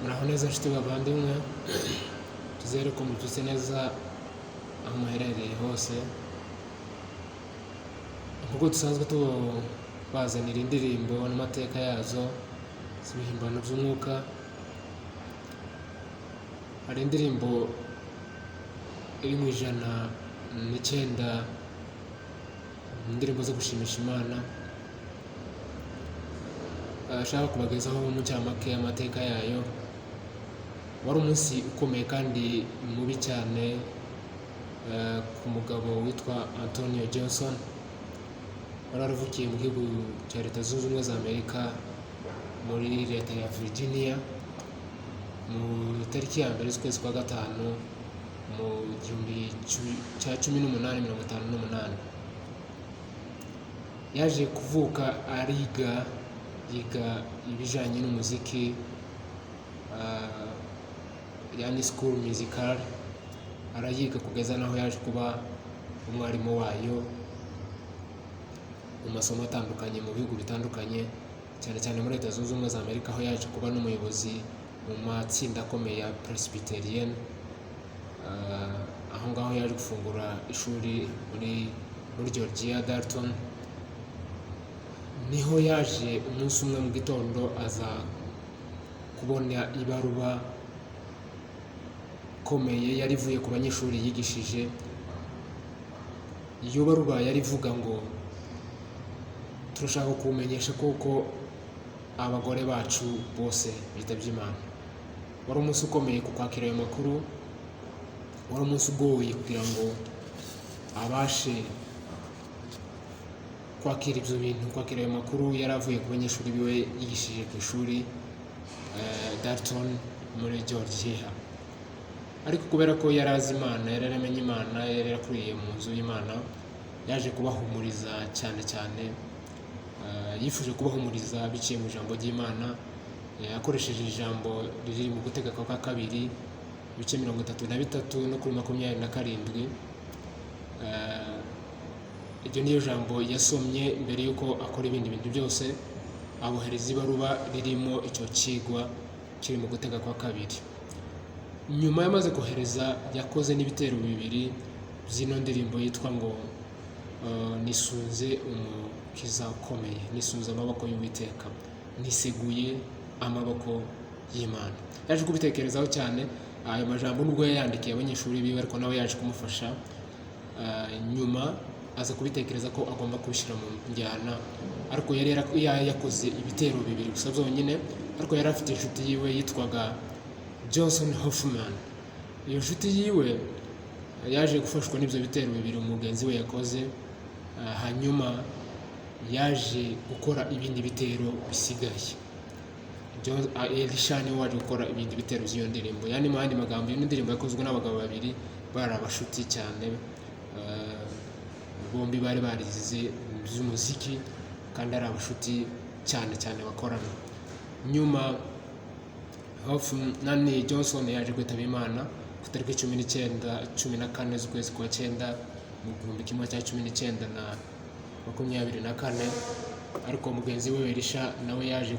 muraho neza nshuti bavandimwe, tuzere ko mututse neza aho muherereye hose. Nk'uko dusanzwe tubazanira indirimbo n'amateka yazo z'ibihimbano by'umwuka, hari indirimbo iri mu 109 indirimbo zo gushimisha Imana. Ashaka kubagezaho mu cyamake amateka yayo. Wari umunsi ukomeye kandi mubi cyane ku mugabo witwa Antonio Johnson, wari waravukiye mu gihugu cya Leta Zunze Ubumwe za Amerika muri leta ya Virginia mu tariki ya mbere z'ukwezi kwa gatanu mu 1858. Yaje kuvuka yiga ibijanye n'umuziki, yani school musical, arayiga kugeza naho yaje kuba umwarimu wayo mu masomo atandukanye mu bihugu bitandukanye, cyane cyane muri Leta Zunze Ubumwe za Amerika, aho yaje kuba n'umuyobozi mu matsinda akomeye ya Presbyterian. Aho ngaho yaje gufungura ishuri muri Georgia, Dalton. Niho yaje umunsi umwe mu gitondo aza kubona ibaruwa komeye yari ivuye ku banyeshuri yigishije. Iyo baruwa yari ivuga ngo turashaka kumenyesha koko abagore bacu bose bitabye Imana. Wari umunsi ukomeye ku kwakira ayo makuru, wari umunsi ugoye kugira ngo abashe kwakira ibyo bintu, kwakira ayo makuru yari avuye ku banyeshuri biwe yigishije ku ishuri Dalton muri Georgia. Ariko kubera ko yari azi Imana, yari yaramenye Imana, yari yarakuriye mu nzu y'Imana, yaje kubahumuriza cyane cyane. Yifuje kubahumuriza biciye mu ijambo ry'Imana. Yakoresheje ijambo riri mu Gutegeka kwa kabiri ibice 33 no kuri 27. Iryo niyo jambo yasomye mbere yuko akora ibindi bintu byose. Abohereza ibaruwa ririmo icyo kigwa kiri mu Gutegeka kwa kabiri. Nyuma yamaze kohereza, yakoze n'ibitero bibiri by'ino ndirimbo yitwa ngo nisunze umukiza ukomeye, nisunze amaboko y'Uwiteka, niseguye amaboko y'Imana. Yaje kubitekerezaho cyane. Ayo majambo nubwo yayandikiye abanyeshuri biwe, ariko nawe yaje kumufasha. Nyuma aza kubitekereza ko agomba kubishyira mu njyana, ariko yari yakoze ibitero bibiri gusa byonyine. Ariko yari afite inshuti yiwe yitwaga Johnson Hoffman. Iyo nshuti yiwe yaje gufashwa n'ibyo bitero bibiri umugenzi we yakoze. Hanyuma yaje gukora ibindi bitero bisigaye. Elisha niwe waje gukora ibindi bitero by'iyo ndirimbo. Yani mu yandi magambo, iyo ndirimbo yakozwe n'abagabo babiri bari abashuti cyane. Bombi bari barize by'umuziki kandi ari abashuti cyane cyane bakorana. Nyuma Johnson yaje kwitaba Imana ku tariki 14 z'ukwezi kwa 9 mu 1924. Ariko mugenzi we Elisha nawe yaje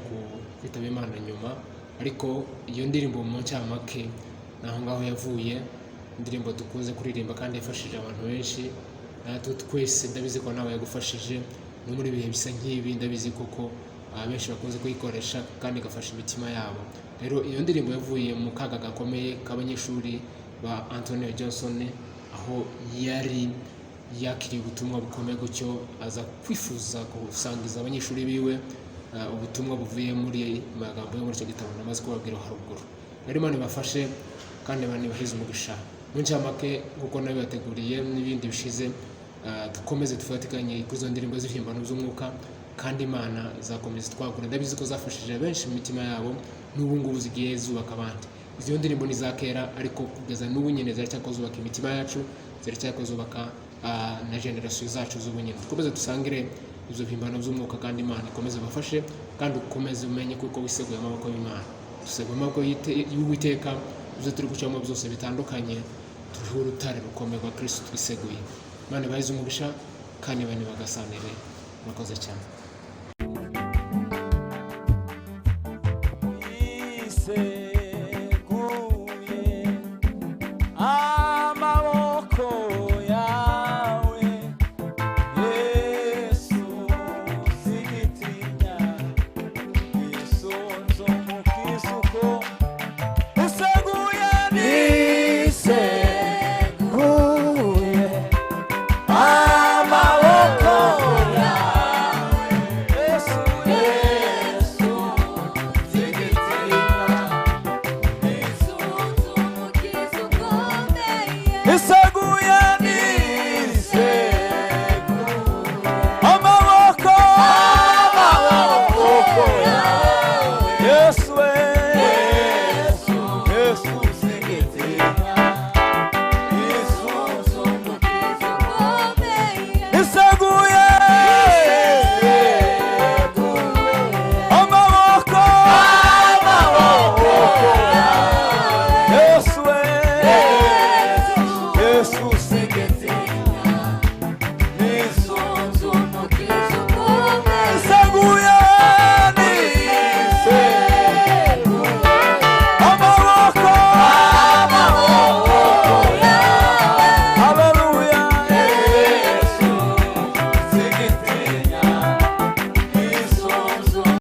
kwitaba Imana nyuma. Ariko iyo ndirimbo mu cyamake naho ngaho yavuye, indirimbo dukunze kuririmba kandi yafashije abantu benshi. Natwe twese ndabizi ko nawe yagufashije no muri bihe bisa nk'ibi. Ndabizi koko abenshi bakunze kuyikoresha kandi igafasha imitima yabo. Rero iyo ndirimbo yavuye mu kaga gakomeye k'abanyeshuri ba Antonio Johnson, aho yari yakiriye ubutumwa bukomeye, gutyo aza kwifuza gusangiza abanyeshuri biwe ubutumwa buvuye muri magambo yo muri icyo gitabo namaze kubabwira haruguru. Rero Imana ibafashe kandi Imana ibaheze umugisha. Mu ncamake kuko nawe yateguriye n'ibindi bishize, dukomeze dufatikanye kuri izo ndirimbo z'ibihimbano by'umwuka, kandi Imana izakomeza twagura. Ndabizi ko zafashije benshi mu mitima yabo, n'ubu ngubu zigiye zubaka abandi. Izo ndirimbo ni za kera, ariko kugeza n'ubu nyine ziracyakozubaka imitima yacu, ziracyakozubaka na generasiyo zacu z'ubu nyine. Dukomeze dusangire ibyo bihimbano by'umwuka, kandi Imana ikomeze bafashe, kandi ukomeze umenye kuko wiseguye amaboko y'Imana. Duseguye amaboko y'Uwiteka. Ibyo turi gucamo byose bitandukanye, turiho urutare rukomeye rwa Kristo twiseguye. Imana ibahize umugisha kandi bane bagasanire. Murakoze cyane. Say ese